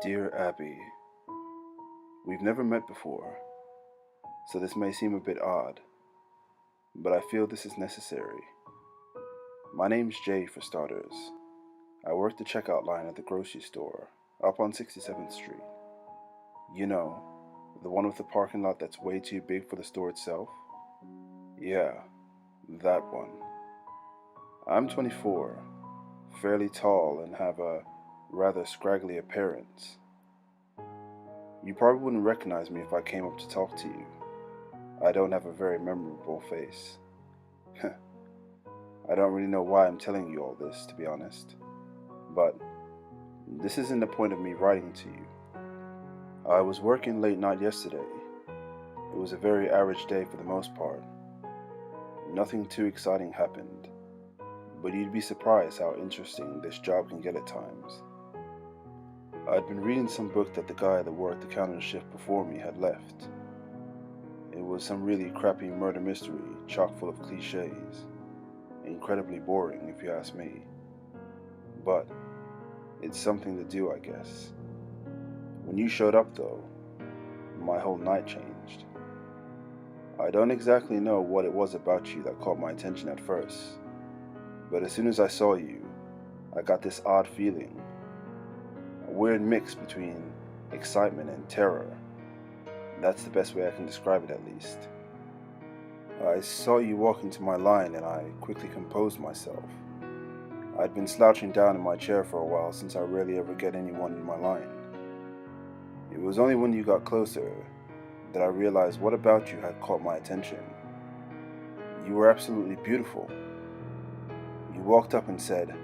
Dear Abby, we've never met before, so this may seem a bit odd, but I feel this is necessary. My name's Jay for starters. I work the checkout line at the grocery store up on 67th Street. You know, the one with the parking lot that's way too big for the store itself? Yeah, that one. I'm 24, fairly tall, and have a rather scraggly appearance. You probably wouldn't recognize me if I came up to talk to you. I don't have a very memorable face. I don't really know why I'm telling you all this, to be honest. But this isn't the point of me writing to you. I was working late night yesterday. It was a very average day for the most part. Nothing too exciting happened, but you'd be surprised how interesting this job can get at times. I'd been reading some book that the guy that worked the counter shift before me had left. It was some really crappy murder mystery chock full of cliches. Incredibly boring if you ask me. But it's something to do, I guess. When you showed up though, my whole night changed. I don't exactly know what it was about you that caught my attention at first, but as soon as I saw you, I got this odd feeling. A weird mix between excitement and terror. That's the best way I can describe it, at least. I saw you walk into my line and I quickly composed myself. I'd been slouching down in my chair for a while since I rarely ever get anyone in my line. It was only when you got closer that I realized what about you had caught my attention. You were absolutely beautiful. You walked up and said,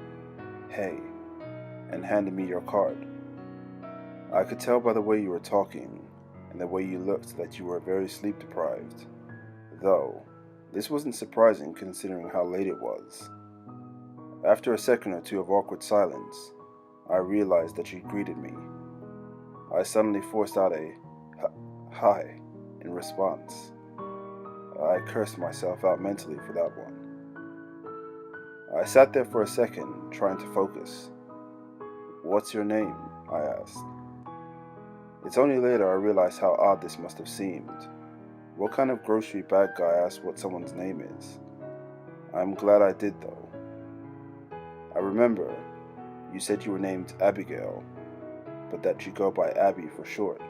"Hey," and handed me your card. I could tell by the way you were talking and the way you looked that you were very sleep deprived, though this wasn't surprising considering how late it was. After a second or two of awkward silence, I realized that you greeted me. I suddenly forced out a hi in response. I cursed myself out mentally for that one. I sat there for a second, trying to focus. "What's your name?" I asked. It's only later I realized how odd this must have seemed. What kind of grocery bag guy asks what someone's name is? I'm glad I did though. I remember you said you were named Abigail, but that you go by Abby for short.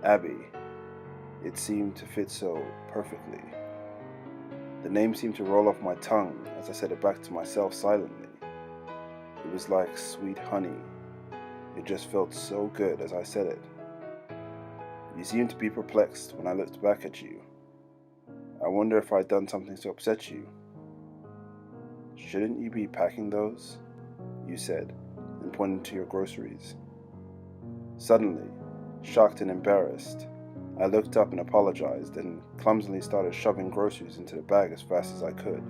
Abby. It seemed to fit so perfectly. The name seemed to roll off my tongue as I said it back to myself silently. It was like sweet honey. It just felt so good as I said it. You seemed to be perplexed when I looked back at you. I wonder if I'd done something to upset you. "Shouldn't you be packing those?" you said, and pointed to your groceries. Suddenly, shocked and embarrassed, I looked up and apologized and clumsily started shoving groceries into the bag as fast as I could.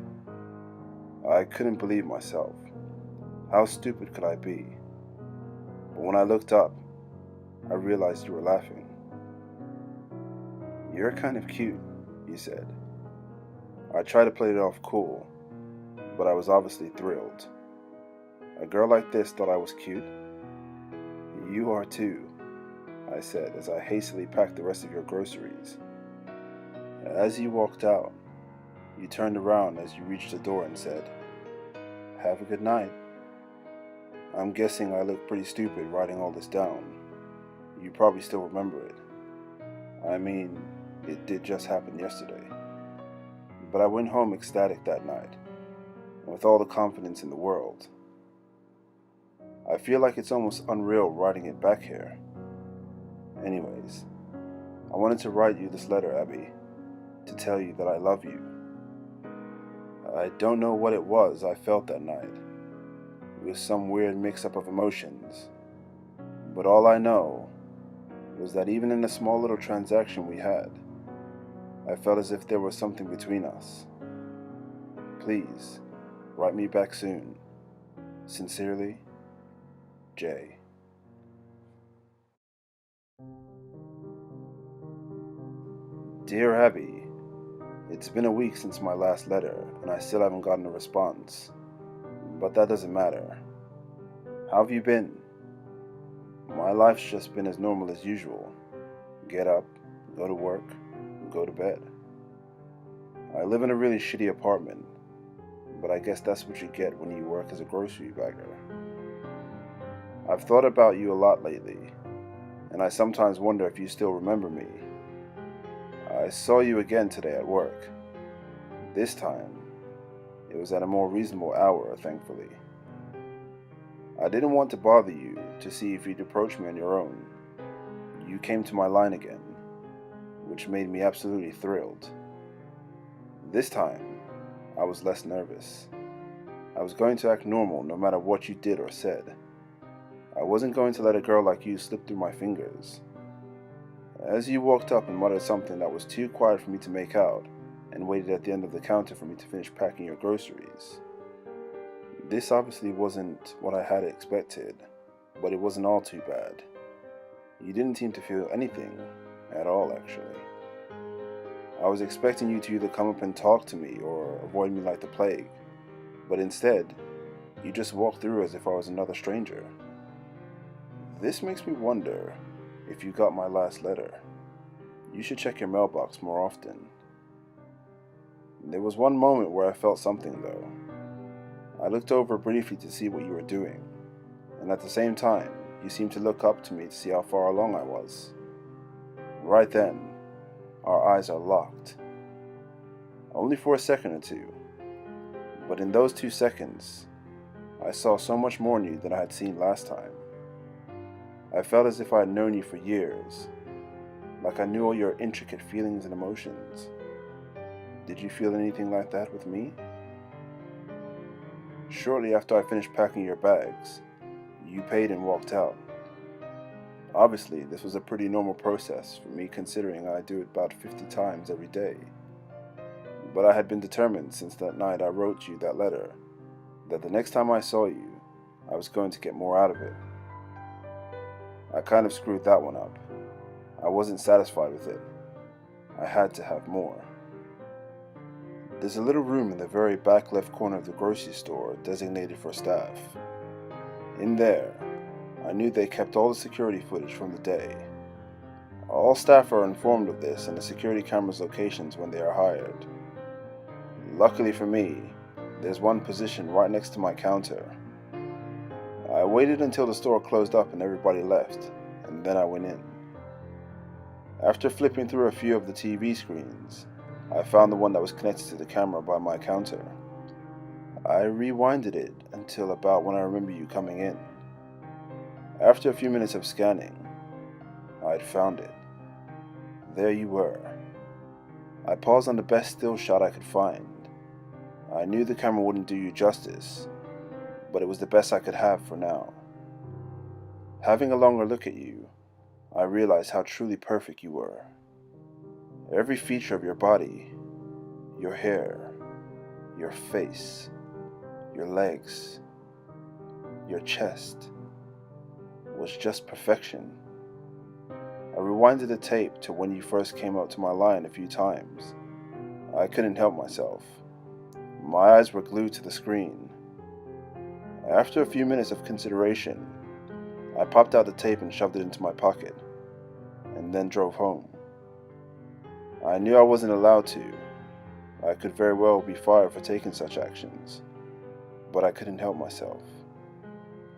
I couldn't believe myself. How stupid could I be? But when I looked up, I realized you were laughing. "You're kind of cute," you said. I tried to play it off cool, but I was obviously thrilled. A girl like this thought I was cute? "You are too," I said as I hastily packed the rest of your groceries. As you walked out, you turned around as you reached the door and said, "Have a good night." I'm guessing I looked pretty stupid writing all this down. You probably still remember it. I mean, it did just happen yesterday. But I went home ecstatic that night, and with all the confidence in the world. I feel like it's almost unreal writing it back here. Anyways, I wanted to write you this letter, Abby, to tell you that I love you. I don't know what it was I felt that night. It was some weird mix-up of emotions, but all I know was that even in the small little transaction we had, I felt as if there was something between us. Please, write me back soon. Sincerely, Jay. Dear Abby, it's been a week since my last letter, and I still haven't gotten a response. But that doesn't matter. How have you been? My life's just been as normal as usual. Get up, go to work, go to bed. I live in a really shitty apartment, but I guess that's what you get when you work as a grocery bagger. I've thought about you a lot lately, and I sometimes wonder if you still remember me. I saw you again today at work. This time, it was at a more reasonable hour, thankfully. I didn't want to bother you to see if you'd approach me on your own. You came to my line again, which made me absolutely thrilled. This time, I was less nervous. I was going to act normal no matter what you did or said. I wasn't going to let a girl like you slip through my fingers. As you walked up and muttered something that was too quiet for me to make out, and waited at the end of the counter for me to finish packing your groceries. This obviously wasn't what I had expected, but it wasn't all too bad. You didn't seem to feel anything at all, actually. I was expecting you to either come up and talk to me or avoid me like the plague, but instead, you just walked through as if I was another stranger. This makes me wonder if you got my last letter. You should check your mailbox more often. There was one moment where I felt something, though. I looked over briefly to see what you were doing, and at the same time, you seemed to look up to me to see how far along I was. Right then, our eyes are locked. Only for a second or two, but in those 2 seconds, I saw so much more in you than I had seen last time. I felt as if I had known you for years, like I knew all your intricate feelings and emotions. Did you feel anything like that with me? Shortly after I finished packing your bags, you paid and walked out. Obviously, this was a pretty normal process for me considering I do it about 50 times every day. But I had been determined since that night I wrote you that letter that the next time I saw you, I was going to get more out of it. I kind of screwed that one up. I wasn't satisfied with it. I had to have more. There's a little room in the very back left corner of the grocery store designated for staff. In there, I knew they kept all the security footage from the day. All staff are informed of this and the security camera's locations when they are hired. Luckily for me, there's one position right next to my counter. I waited until the store closed up and everybody left, and then I went in. After flipping through a few of the TV screens, I found the one that was connected to the camera by my counter. I rewinded it until about when I remember you coming in. After a few minutes of scanning, I'd found it. There you were. I paused on the best still shot I could find. I knew the camera wouldn't do you justice, but it was the best I could have for now. Having a longer look at you, I realized how truly perfect you were. Every feature of your body, your hair, your face, your legs, your chest, was just perfection. I rewinded the tape to when you first came up to my line a few times. I couldn't help myself. My eyes were glued to the screen. After a few minutes of consideration, I popped out the tape and shoved it into my pocket, and then drove home. I knew I wasn't allowed to. I could very well be fired for taking such actions, but I couldn't help myself.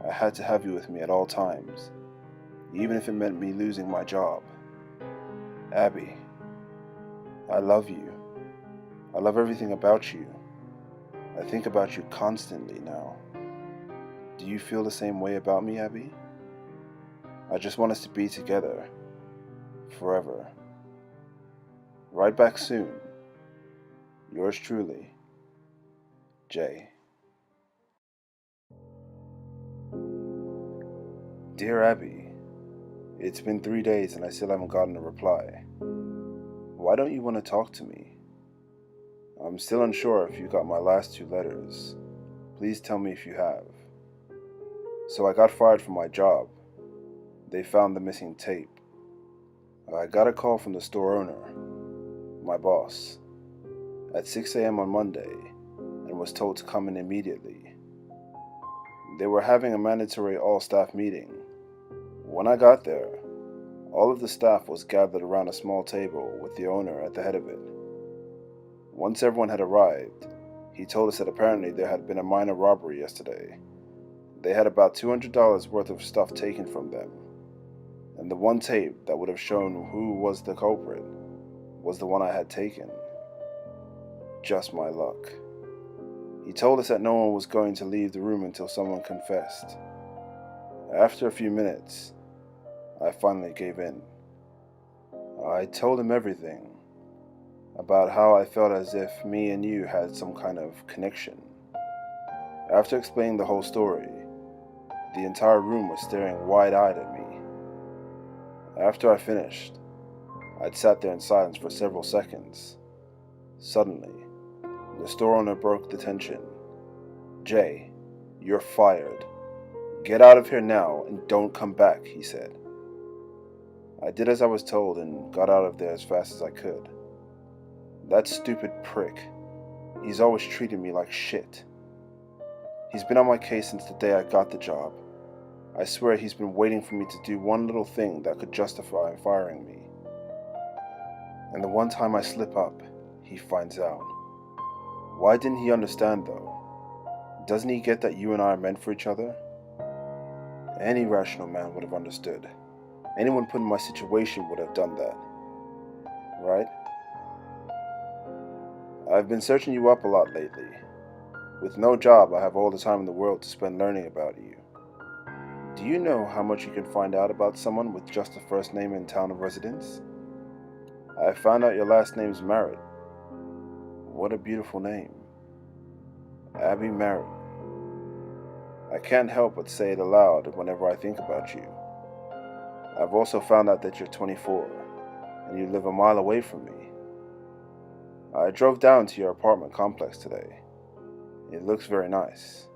I had to have you with me at all times, even if it meant me losing my job. Abby, I love you. I love everything about you. I think about you constantly now. Do you feel the same way about me, Abby? I just want us to be together, forever. Right back soon. Yours truly, Jay. Dear Abby, it's been 3 days and I still haven't gotten a reply. Why don't you want to talk to me? I'm still unsure if you got my last 2 letters. Please tell me if you have. So I got fired from my job. They found the missing tape. I got a call from the store owner, my boss, at 6 a.m. on Monday and was told to come in immediately. They were having a mandatory all-staff meeting When I got there, all of the staff was gathered around a small table with the owner at the head of it. Once everyone had arrived, he told us that apparently there had been a minor robbery yesterday. They had about $200 worth of stuff taken from them, and the one tape that would have shown who was the culprit was the one I had taken. Just my luck. He told us that no one was going to leave the room until someone confessed. After a few minutes, I finally gave in. I told him everything, about how I felt as if me and you had some kind of connection. After explaining the whole story, the entire room was staring wide-eyed at me. After I finished, I'd sat there in silence for several seconds. Suddenly, the store owner broke the tension. "Jay, you're fired. Get out of here now and don't come back," he said. I did as I was told and got out of there as fast as I could. That stupid prick. He's always treated me like shit. He's been on my case since the day I got the job. I swear he's been waiting for me to do one little thing that could justify firing me. And the one time I slip up, he finds out. Why didn't he understand though? Doesn't he get that you and I are meant for each other? Any rational man would have understood. Anyone put in my situation would have done that. Right? I've been searching you up a lot lately. With no job, I have all the time in the world to spend learning about you. Do you know how much you can find out about someone with just the first name and town of residence? I found out your last name's Merritt. What a beautiful name. Abby Merritt. I can't help but say it aloud whenever I think about you. I've also found out that you're 24, and you live a mile away from me. I drove down to your apartment complex today. It looks very nice.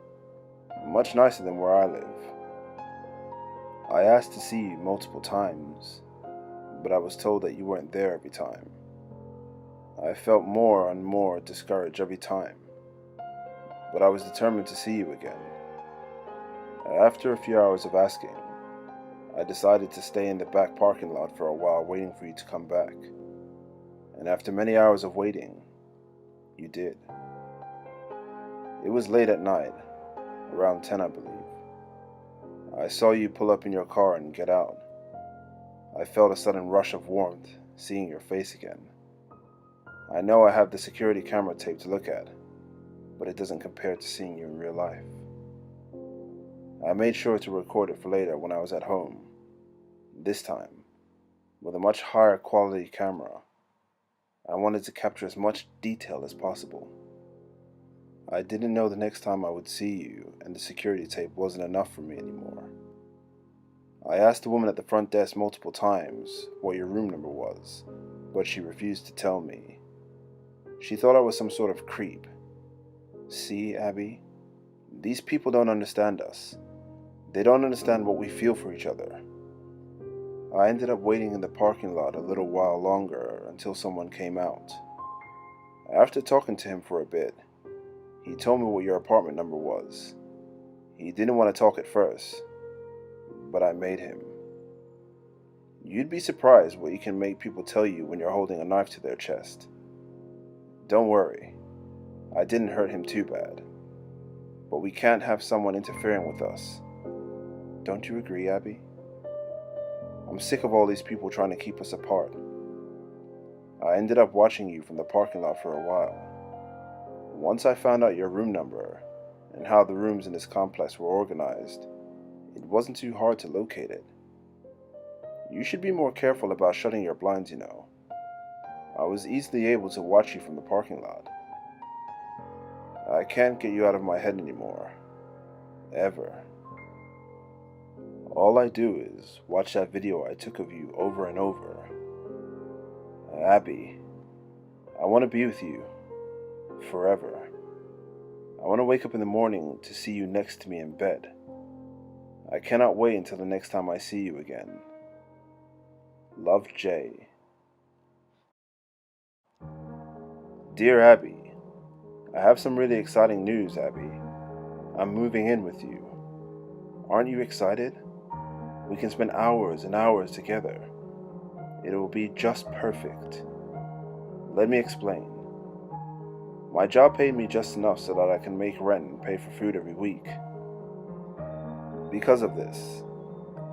Much nicer than where I live. I asked to see you multiple times, but I was told that you weren't there every time. I felt more and more discouraged every time, but I was determined to see you again. After a few hours of asking, I decided to stay in the back parking lot for a while waiting for you to come back. And after many hours of waiting, you did. It was late at night, around 10 I believe. I saw you pull up in your car and get out. I felt a sudden rush of warmth seeing your face again. I know I have the security camera tape to look at, but it doesn't compare to seeing you in real life. I made sure to record it for later when I was at home, this time, with a much higher quality camera. I wanted to capture as much detail as possible. I didn't know the next time I would see you and the security tape wasn't enough for me anymore. I asked the woman at the front desk multiple times what your room number was, but she refused to tell me. She thought I was some sort of creep. See, Abby? These people don't understand us. They don't understand what we feel for each other. I ended up waiting in the parking lot a little while longer until someone came out. After talking to him for a bit, he told me what your apartment number was. He didn't want to talk at first, but I made him. You'd be surprised what you can make people tell you when you're holding a knife to their chest. Don't worry, I didn't hurt him too bad. But we can't have someone interfering with us. Don't you agree, Abby? I'm sick of all these people trying to keep us apart. I ended up watching you from the parking lot for a while. Once I found out your room number and how the rooms in this complex were organized, it wasn't too hard to locate it. You should be more careful about shutting your blinds, you know. I was easily able to watch you from the parking lot. I can't get you out of my head anymore. Ever. All I do is watch that video I took of you over and over. Abby, I want to be with you. Forever. I want to wake up in the morning to see you next to me in bed. I cannot wait until the next time I see you again. Love, Jay. Dear Abby, I have some really exciting news, Abby. I'm moving in with you. Aren't you excited? We can spend hours and hours together. It will be just perfect. Let me explain. My job paid me just enough so that I can make rent and pay for food every week. Because of this,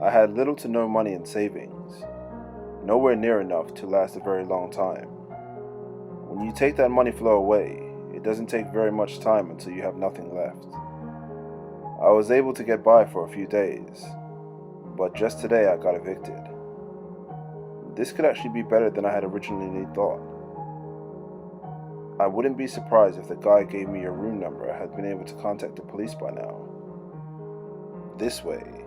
I had little to no money in savings, nowhere near enough to last a very long time. When you take that money flow away, it doesn't take very much time until you have nothing left. I was able to get by for a few days, but just today I got evicted. This could actually be better than I had originally thought. I wouldn't be surprised if the guy gave me your room number had been able to contact the police by now. This way,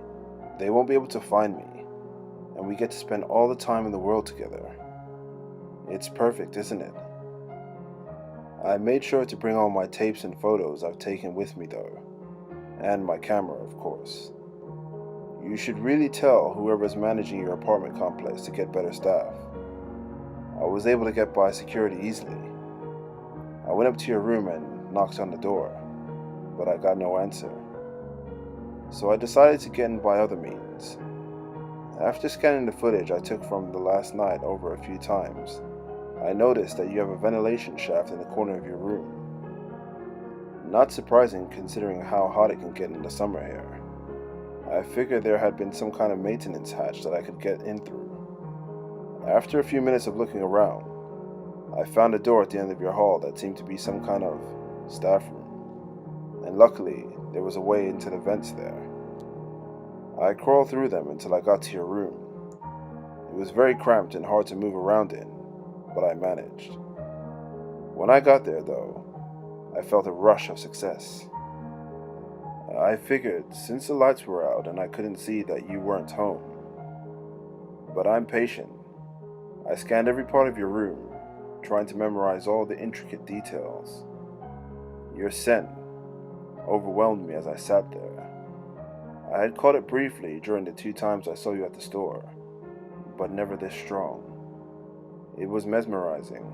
they won't be able to find me, and we get to spend all the time in the world together. It's perfect, isn't it? I made sure to bring all my tapes and photos I've taken with me though, and my camera, of course. You should really tell whoever's managing your apartment complex to get better staff. I was able to get by security easily. I went up to your room and knocked on the door, but I got no answer. So I decided to get in by other means. After scanning the footage I took from the last night over a few times, I noticed that you have a ventilation shaft in the corner of your room. Not surprising considering how hot it can get in the summer here. I figured there had been some kind of maintenance hatch that I could get in through. After a few minutes of looking around, I found a door at the end of your hall that seemed to be some kind of staff room, and luckily there was a way into the vents there. I crawled through them until I got to your room. It was very cramped and hard to move around in, but I managed. When I got there though, I felt a rush of success. I figured since the lights were out and I couldn't see that you weren't home. But I'm patient. I scanned every part of your room, trying to memorize all the intricate details. Your scent overwhelmed me as I sat there. I had caught it briefly during the 2 times I saw you at the store, but never this strong. It was mesmerizing.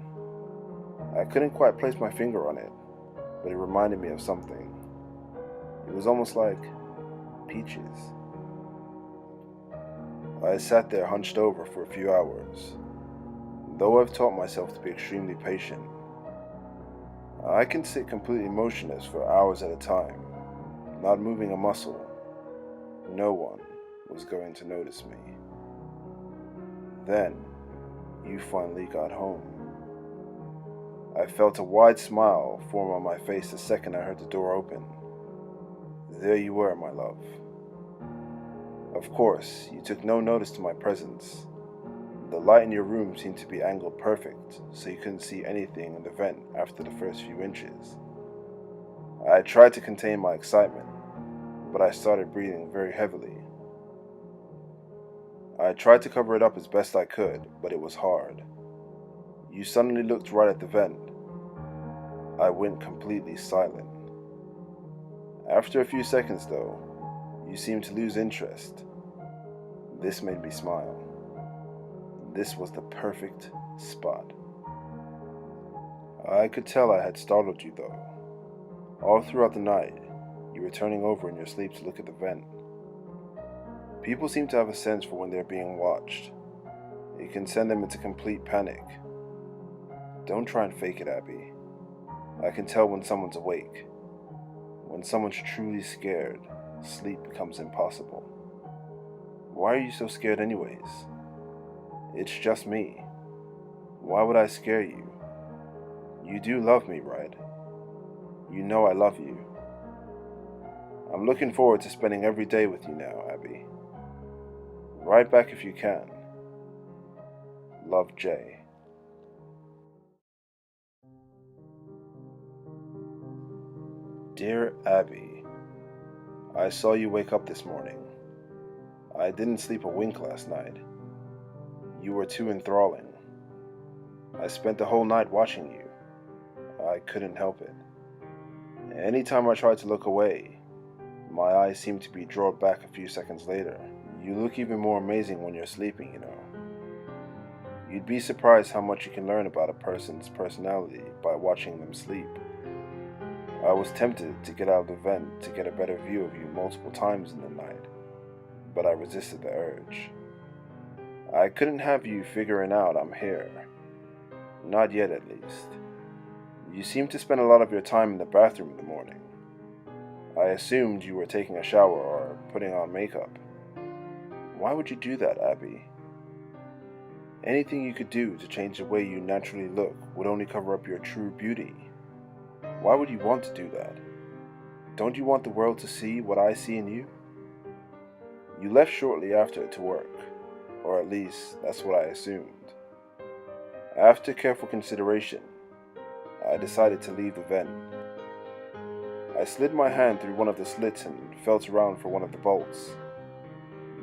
I couldn't quite place my finger on it, but it reminded me of something. It was almost like peaches. I sat there hunched over for a few hours. Though I've taught myself to be extremely patient, I can sit completely motionless for hours at a time, not moving a muscle. No one was going to notice me. Then, you finally got home. I felt a wide smile form on my face the second I heard the door open. There you were, my love. Of course, you took no notice to my presence. The light in your room seemed to be angled perfect, so you couldn't see anything in the vent after the first few inches. I tried to contain my excitement, but I started breathing very heavily. I tried to cover it up as best I could, but it was hard. You suddenly looked right at the vent. I went completely silent. After a few seconds, though, you seemed to lose interest. This made me smile. This was the perfect spot. I could tell I had startled you, though. All throughout the night, you were turning over in your sleep to look at the vent. People seem to have a sense for when they're being watched. It can send them into complete panic. Don't try and fake it, Abby. I can tell when someone's awake. When someone's truly scared, sleep becomes impossible. Why are you so scared anyways? It's just me. Why would I scare you? You do love me, right? You know I love you. I'm looking forward to spending every day with you now, Abby. Write back if you can. Love, Jay. Dear Abby, I saw you wake up this morning. I didn't sleep a wink last night. You were too enthralling. I spent the whole night watching you. I couldn't help it. Anytime I tried to look away, my eyes seemed to be drawn back a few seconds later. You look even more amazing when you're sleeping, you know. You'd be surprised how much you can learn about a person's personality by watching them sleep. I was tempted to get out of the vent to get a better view of you multiple times in the night, but I resisted the urge. I couldn't have you figuring out I'm here. Not yet, at least. You seem to spend a lot of your time in the bathroom in the morning. I assumed you were taking a shower or putting on makeup. Why would you do that, Abby? Anything you could do to change the way you naturally look would only cover up your true beauty. Why would you want to do that? Don't you want the world to see what I see in you? You left shortly after to work, or at least that's what I assumed. After careful consideration, I decided to leave the vent. I slid my hand through one of the slits and felt around for one of the bolts.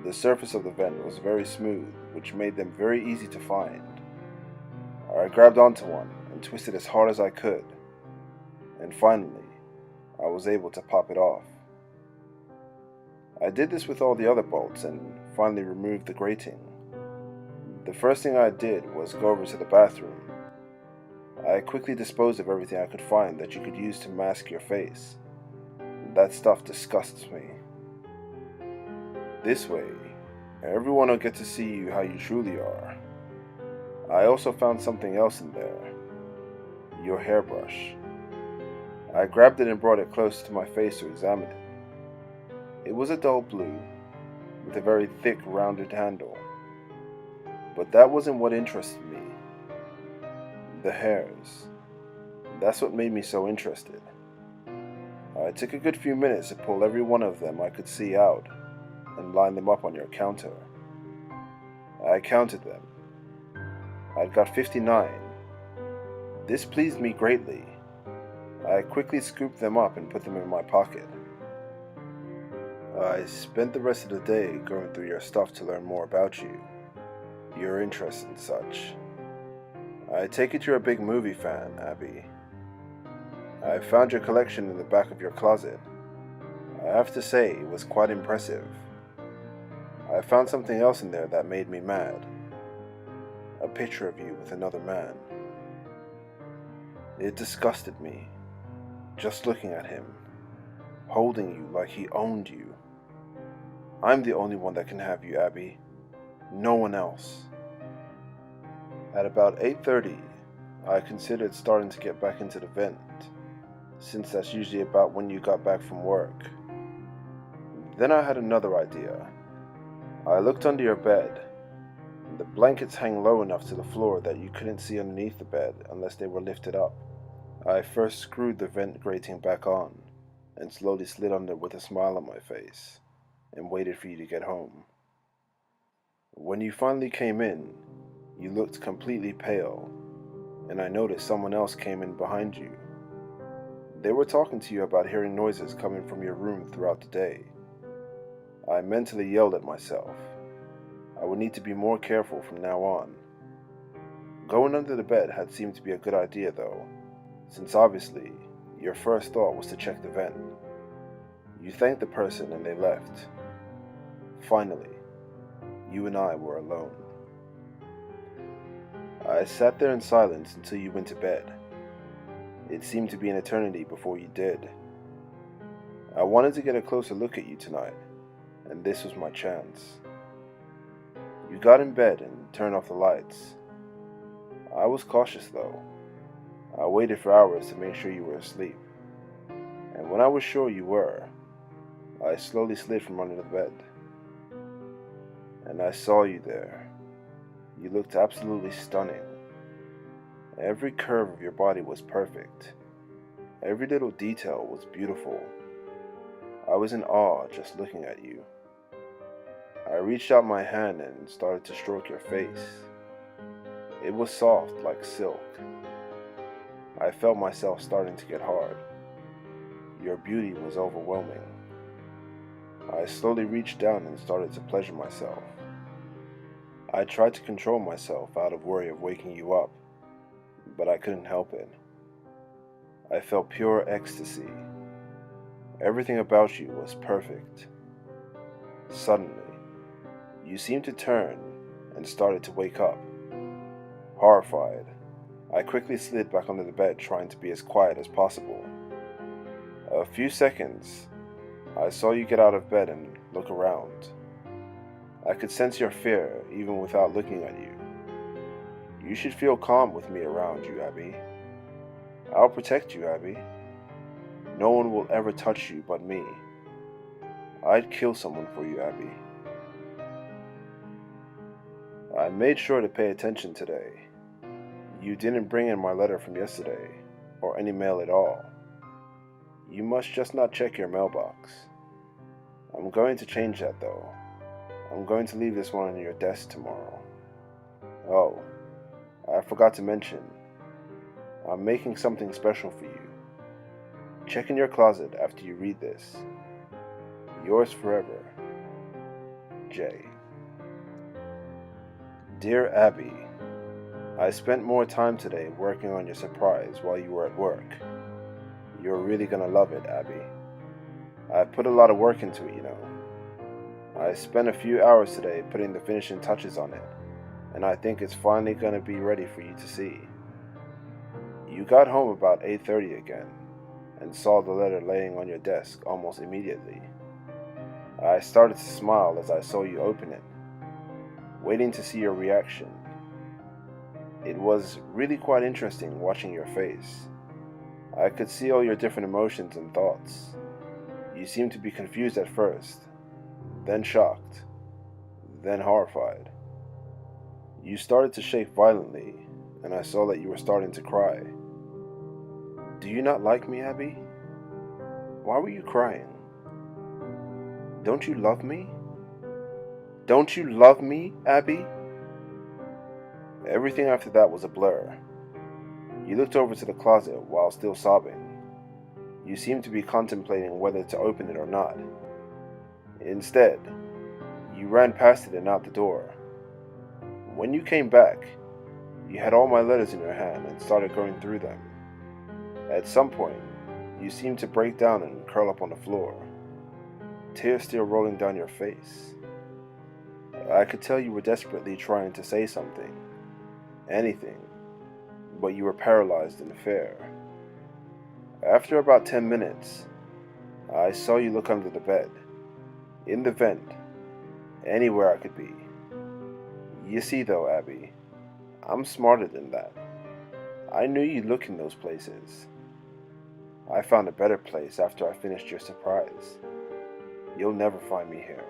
The surface of the vent was very smooth, which made them very easy to find. I grabbed onto one and twisted as hard as I could, and finally, I was able to pop it off. I did this with all the other bolts and finally removed the grating. The first thing I did was go over to the bathroom. I quickly disposed of everything I could find that you could use to mask your face. That stuff disgusts me. This way, everyone will get to see you how you truly are. I also found something else in there. Your hairbrush. I grabbed it and brought it close to my face to examine it. It was a dull blue, with a very thick, rounded handle. But that wasn't what interested me. The hairs. That's what made me so interested. I took a good few minutes to pull every one of them I could see out and line them up on your counter. I counted them. I'd got 59. This pleased me greatly. I quickly scooped them up and put them in my pocket. I spent the rest of the day going through your stuff to learn more about you, your interests and such. I take it you're a big movie fan, Abby. I found your collection in the back of your closet. I have to say, it was quite impressive. I found something else in there that made me mad. A picture of you with another man. It disgusted me, just looking at him, holding you like he owned you. I'm the only one that can have you, Abby. No one else. At about 8:30, I considered starting to get back into the vent, since that's usually about when you got back from work. Then I had another idea. I looked under your bed. The blankets hang low enough to the floor that you couldn't see underneath the bed unless they were lifted up. I first screwed the vent grating back on, and slowly slid under with a smile on my face, and waited for you to get home. When you finally came in, you looked completely pale, and I noticed someone else came in behind you. They were talking to you about hearing noises coming from your room throughout the day. I mentally yelled at myself. I would need to be more careful from now on. Going under the bed had seemed to be a good idea though, since obviously your first thought was to check the vent. You thanked the person and they left. Finally, you and I were alone. I sat there in silence until you went to bed. It seemed to be an eternity before you did. I wanted to get a closer look at you tonight, and this was my chance. You got in bed and turned off the lights. I was cautious though. I waited for hours to make sure you were asleep. And when I was sure you were, I slowly slid from under the bed. And I saw you there. You looked absolutely stunning. Every curve of your body was perfect. Every little detail was beautiful. I was in awe just looking at you. I reached out my hand and started to stroke your face. It was soft like silk. I felt myself starting to get hard. Your beauty was overwhelming. I slowly reached down and started to pleasure myself. I tried to control myself out of worry of waking you up, but I couldn't help it. I felt pure ecstasy. Everything about you was perfect. Suddenly, you seemed to turn and started to wake up. Horrified, I quickly slid back under the bed, trying to be as quiet as possible. A few seconds, I saw you get out of bed and look around. I could sense your fear even without looking at you. You should feel calm with me around you, Abby. I'll protect you, Abby. No one will ever touch you but me. I'd kill someone for you, Abby. I made sure to pay attention today. You didn't bring in my letter from yesterday, or any mail at all. You must just not check your mailbox. I'm going to change that though. I'm going to leave this one on your desk tomorrow. Oh, I forgot to mention, I'm making something special for you. Check in your closet after you read this. Yours forever, Jay. Dear Abby, I spent more time today working on your surprise while you were at work. You're really gonna love it, Abby. I put a lot of work into it, you know. I spent a few hours today putting the finishing touches on it, and I think it's finally gonna be ready for you to see. You got home about 8:30 again, and saw the letter laying on your desk almost immediately. I started to smile as I saw you open it, waiting to see your reaction. It was really quite interesting watching your face. I could see all your different emotions and thoughts. You seemed to be confused at first, then shocked, then horrified. You started to shake violently, and I saw that you were starting to cry. Do you not like me, Abby? Why were you crying? Don't you love me? Don't you love me, Abby? Everything after that was a blur. You looked over to the closet while still sobbing. You seemed to be contemplating whether to open it or not. Instead, you ran past it and out the door. When you came back, you had all my letters in your hand and started going through them. At some point, you seemed to break down and curl up on the floor, tears still rolling down your face. I could tell you were desperately trying to say something, anything, but you were paralyzed in fear. After about 10 minutes, I saw you look under the bed, in the vent, anywhere I could be. You see though, Abby, I'm smarter than that. I knew you'd look in those places. I found a better place after I finished your surprise. You'll never find me here.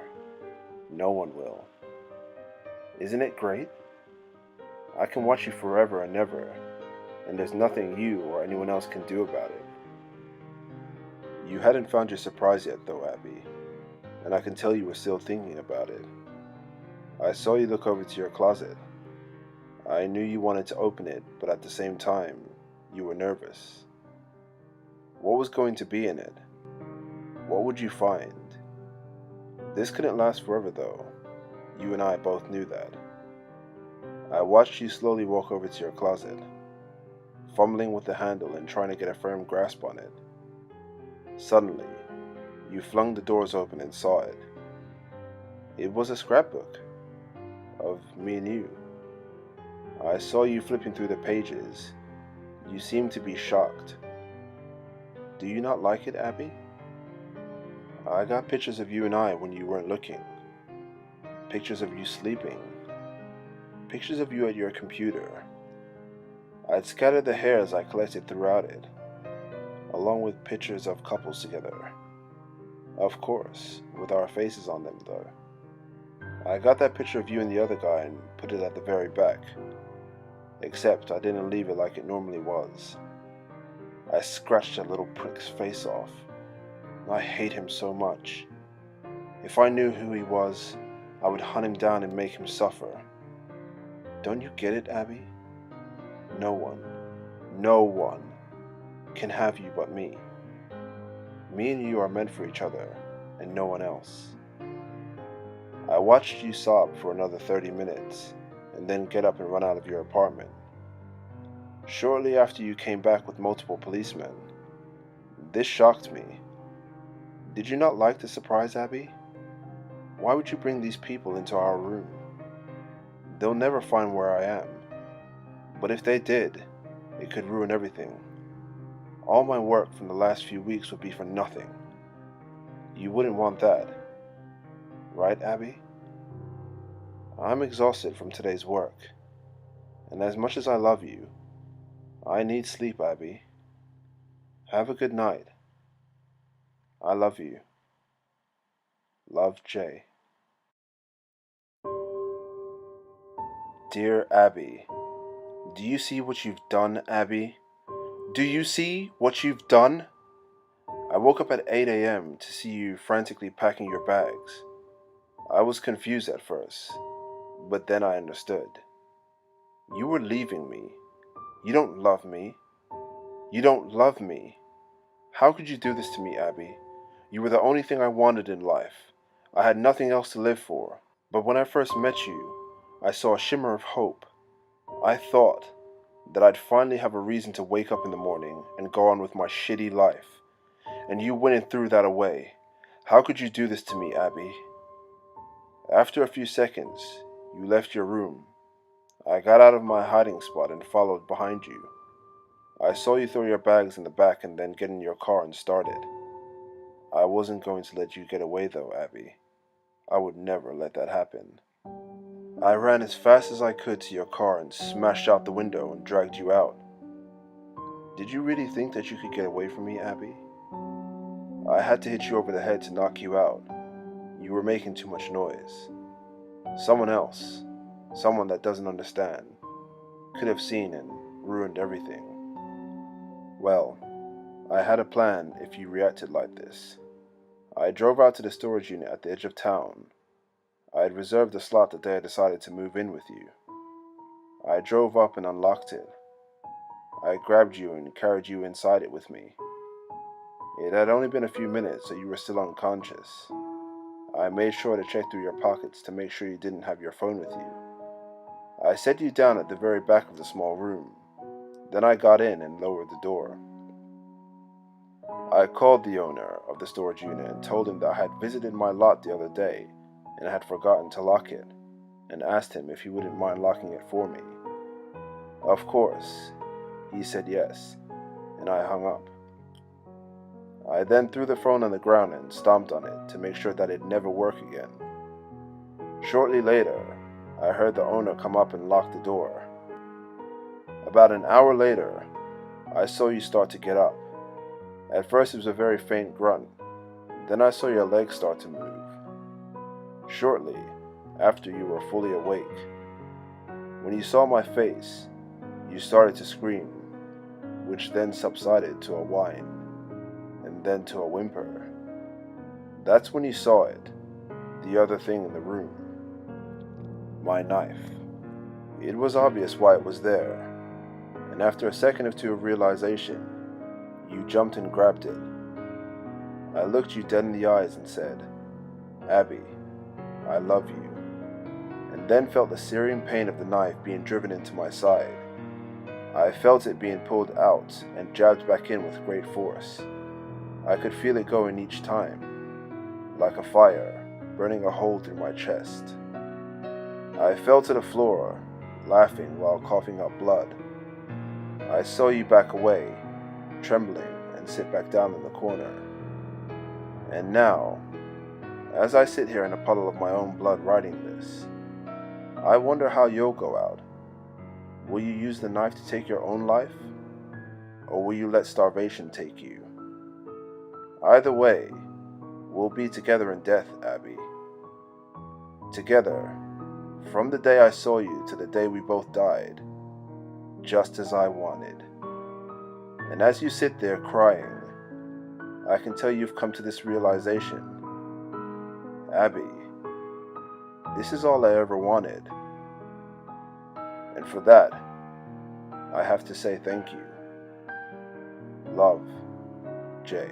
No one will. Isn't it great? I can watch you forever and ever, and there's nothing you or anyone else can do about it. You hadn't found your surprise yet though, Abby, and I can tell you were still thinking about it. I saw you look over to your closet. I knew you wanted to open it, but at the same time, you were nervous. What was going to be in it? What would you find? This couldn't last forever though. You and I both knew that. I watched you slowly walk over to your closet, fumbling with the handle and trying to get a firm grasp on it. Suddenly, you flung the doors open and saw it. It was a scrapbook of me and you. I saw you flipping through the pages. You seemed to be shocked. Do you not like it, Abby? I got pictures of you and I when you weren't looking. Pictures of you sleeping. Pictures of you at your computer. I'd scattered the hairs I collected throughout it, along with pictures of couples together. Of course, with our faces on them though. I got that picture of you and the other guy and put it at the very back. Except I didn't leave it like it normally was. I scratched that little prick's face off. I hate him so much. If I knew who he was, I would hunt him down and make him suffer. Don't you get it, Abby? No one can have you but me. Me and you are meant for each other, and no one else. I watched you sob for another 30 minutes, and then get up and run out of your apartment. Shortly after you came back with multiple policemen. This shocked me. Did you not like the surprise, Abby? Why would you bring these people into our room? They'll never find where I am. But if they did, it could ruin everything. All my work from the last few weeks would be for nothing. You wouldn't want that. Right, Abby? I'm exhausted from today's work, and as much as I love you, I need sleep, Abby. Have a good night. I love you. Love, Jay. Dear Abby, do you see what you've done, Abby? Do you see what you've done? I woke up at 8 a.m. to see you frantically packing your bags. I was confused at first, but then I understood. You were leaving me. You don't love me. You don't love me. How could you do this to me, Abby? You were the only thing I wanted in life. I had nothing else to live for. But when I first met you, I saw a shimmer of hope. I thought that I'd finally have a reason to wake up in the morning and go on with my shitty life. And you went and threw that away. How could you do this to me, Abby? After a few seconds, you left your room. I got out of my hiding spot and followed behind you. I saw you throw your bags in the back and then get in your car and started. I wasn't going to let you get away though, Abby. I would never let that happen. I ran as fast as I could to your car and smashed out the window and dragged you out. Did you really think that you could get away from me, Abby? I had to hit you over the head to knock you out. You were making too much noise. Someone else, someone that doesn't understand, could have seen and ruined everything. Well, I had a plan if you reacted like this. I drove out to the storage unit at the edge of town. I had reserved a slot the day I decided to move in with you. I drove up and unlocked it. I grabbed you and carried you inside it with me. It had only been a few minutes, so you were still unconscious. I made sure to check through your pockets to make sure you didn't have your phone with you. I set you down at the very back of the small room. Then I got in and lowered the door. I called the owner of the storage unit and told him that I had visited my lot the other day and had forgotten to lock it, and asked him if he wouldn't mind locking it for me. Of course, he said yes, and I hung up. I then threw the phone on the ground and stomped on it to make sure that it'd never work again. Shortly later, I heard the owner come up and lock the door. About an hour later, I saw you start to get up. At first it was a very faint grunt, then I saw your legs start to move. Shortly after you were fully awake. When you saw my face, you started to scream, which then subsided to a whine, and then to a whimper. That's when you saw it, the other thing in the room. My knife. It was obvious why it was there, and after a second or two of realization, you jumped and grabbed it. I looked you dead in the eyes and said, "Abby, I love you," and then felt the searing pain of the knife being driven into my side. I felt it being pulled out and jabbed back in with great force. I could feel it going each time, like a fire, burning a hole through my chest. I fell to the floor, laughing while coughing up blood. I saw you back away, trembling, and sit back down in the corner. And now, as I sit here in a puddle of my own blood writing this, I wonder how you'll go out. Will you use the knife to take your own life? Or will you let starvation take you? Either way, we'll be together in death, Abby. Together, from the day I saw you to the day we both died, just as I wanted. And as you sit there crying, I can tell you've come to this realization. Abby, this is all I ever wanted. And for that, I have to say thank you. Love, Jay.